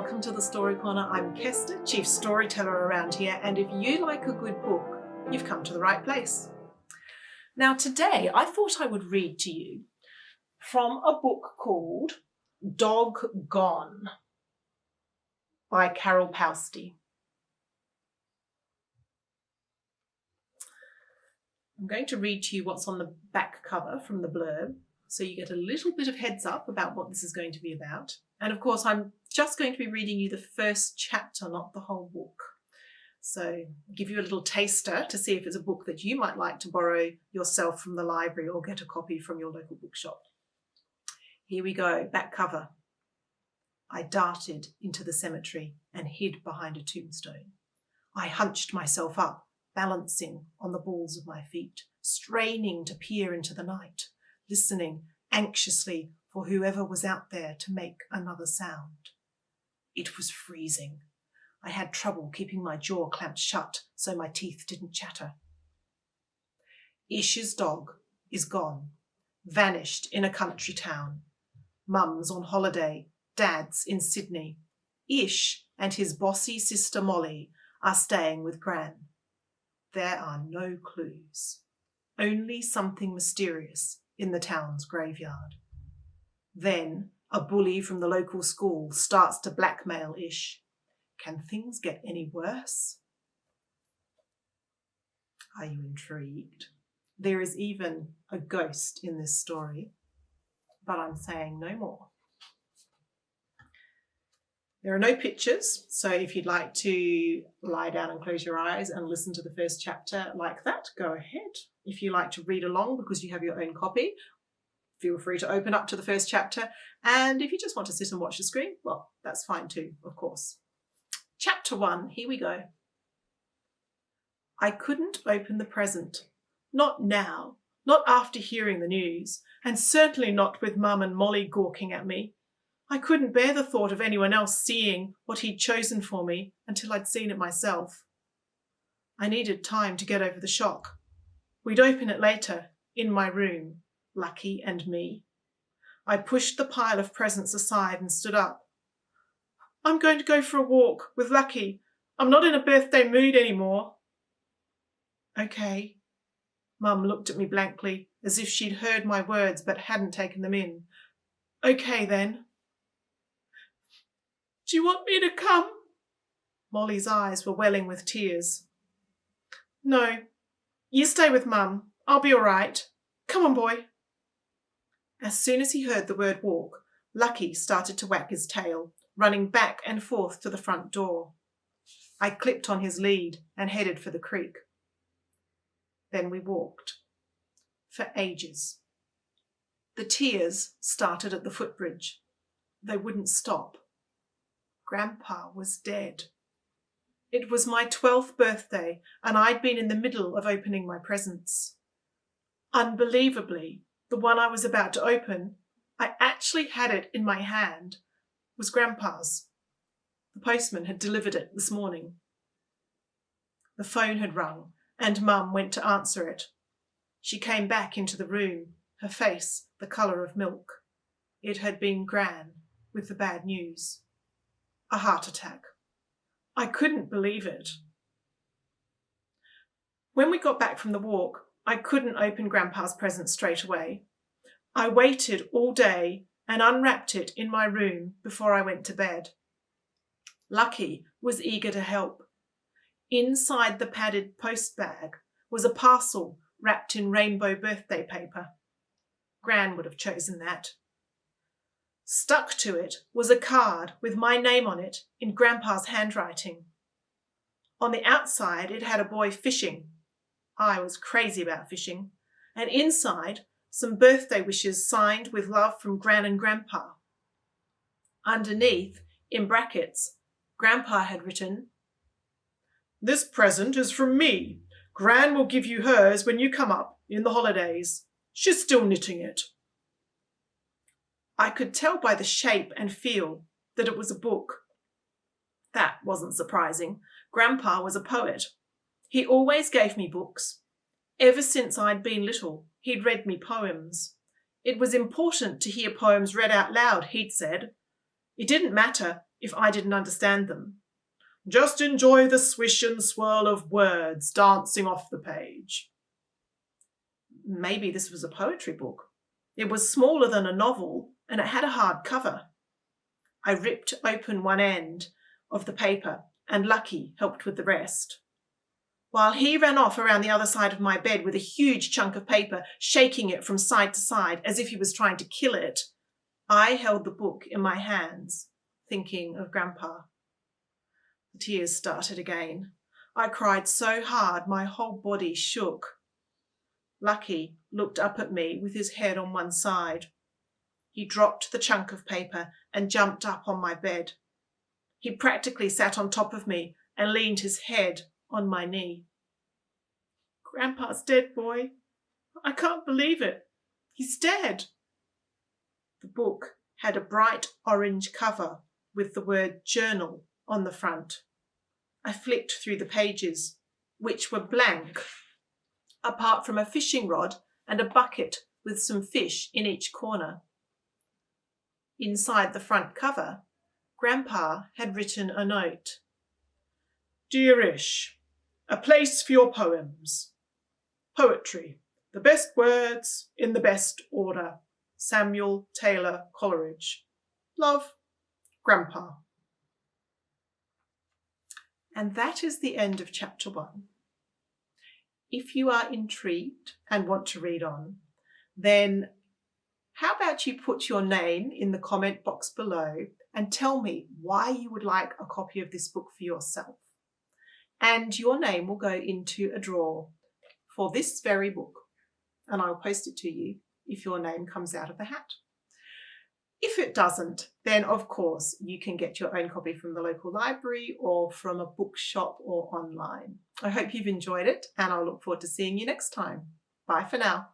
welcome to the Story Corner. I'm Kesta, Chief Storyteller around here, and if you like a good book, you've come to the right place. Now today I thought I would read to you from a book called Dog Gone by Carole Poustie. I'm going to read to you what's on the back cover from the blurb, so you get a little bit of heads up about what this is going to be about. And of course, I'm just going to be reading you the first chapter, not the whole book. So give you a little taster to see if it's a book that you might like to borrow yourself from the library or get a copy from your local bookshop. Here we go, back cover. I darted into the cemetery and hid behind a tombstone. I hunched myself up, balancing on the balls of my feet, straining to peer into the night, listening anxiously for whoever was out there to make another sound. It was freezing. I had trouble keeping my jaw clamped shut so my teeth didn't chatter. Ish's dog is gone, vanished in a country town. Mum's on holiday, Dad's in Sydney. Ish and his bossy sister Molly are staying with Gran. There are no clues, only something mysterious in the town's graveyard. Then a bully from the local school starts to blackmail Ish. Can things get any worse? Are you intrigued? There is even a ghost in this story, but I'm saying no more. There are no pictures, so if you'd like to lie down and close your eyes and listen to the first chapter like that, go ahead. If you like to read along because you have your own copy, feel free to open up to the first chapter. And if you just want to sit and watch the screen, well, that's fine too, of course. Chapter 1, here we go. I couldn't open the present. Not now, not after hearing the news, and certainly not with Mum and Molly gawking at me. I couldn't bear the thought of anyone else seeing what he'd chosen for me until I'd seen it myself. I needed time to get over the shock. We'd open it later, in my room, Lucky and me. I pushed the pile of presents aside and stood up. I'm going to go for a walk with Lucky. I'm not in a birthday mood anymore. Okay. Mum looked at me blankly, as if she'd heard my words but hadn't taken them in. Okay then. Do you want me to come? Molly's eyes were welling with tears. No, you stay with Mum. I'll be all right. Come on, boy. As soon as he heard the word walk, Lucky started to wag his tail, running back and forth to the front door. I clipped on his lead and headed for the creek. Then we walked. For ages. The tears started at the footbridge. They wouldn't stop. Grandpa was dead. It was my 12th birthday, and I'd been in the middle of opening my presents. Unbelievably, the one I was about to open, I actually had it in my hand, was Grandpa's. The postman had delivered it this morning. The phone had rung, and Mum went to answer it. She came back into the room, her face the colour of milk. It had been Gran with the bad news. A heart attack. I couldn't believe it. When we got back from the walk, I couldn't open Grandpa's present straight away. I waited all day and unwrapped it in my room before I went to bed. Lucky was eager to help. Inside the padded post bag was a parcel wrapped in rainbow birthday paper. Gran would have chosen that. Stuck to it was a card with my name on it in Grandpa's handwriting. On the outside it had a boy fishing. I was crazy about fishing. And inside, some birthday wishes signed with love from Gran and Grandpa. Underneath, in brackets, Grandpa had written, "This present is from me. Gran will give you hers when you come up in the holidays. She's still knitting it." I could tell by the shape and feel that it was a book. That wasn't surprising. Grandpa was a poet. He always gave me books. Ever since I'd been little, he'd read me poems. It was important to hear poems read out loud, he'd said. It didn't matter if I didn't understand them. Just enjoy the swish and swirl of words dancing off the page. Maybe this was a poetry book. It was smaller than a novel, and it had a hard cover. I ripped open one end of the paper, and Lucky helped with the rest. While he ran off around the other side of my bed with a huge chunk of paper, shaking it from side to side as if he was trying to kill it, I held the book in my hands, thinking of Grandpa. The tears started again. I cried so hard my whole body shook. Lucky looked up at me with his head on one side. He dropped the chunk of paper and jumped up on my bed. He practically sat on top of me and leaned his head on my knee. Grandpa's dead, boy. I can't believe it. He's dead. The book had a bright orange cover with the word journal on the front. I flicked through the pages, which were blank, apart from a fishing rod and a bucket with some fish in each corner. Inside the front cover, Grandpa had written a note. Dearish, a place for your poems. Poetry, the best words in the best order. Samuel Taylor Coleridge. Love, Grandpa. And that is the end of chapter 1. If you are intrigued and want to read on, then how about you put your name in the comment box below and tell me why you would like a copy of this book for yourself. And your name will go into a draw for this very book, and I'll post it to you if your name comes out of the hat. If it doesn't, then of course you can get your own copy from the local library or from a bookshop or online. I hope you've enjoyed it, and I'll look forward to seeing you next time. Bye for now.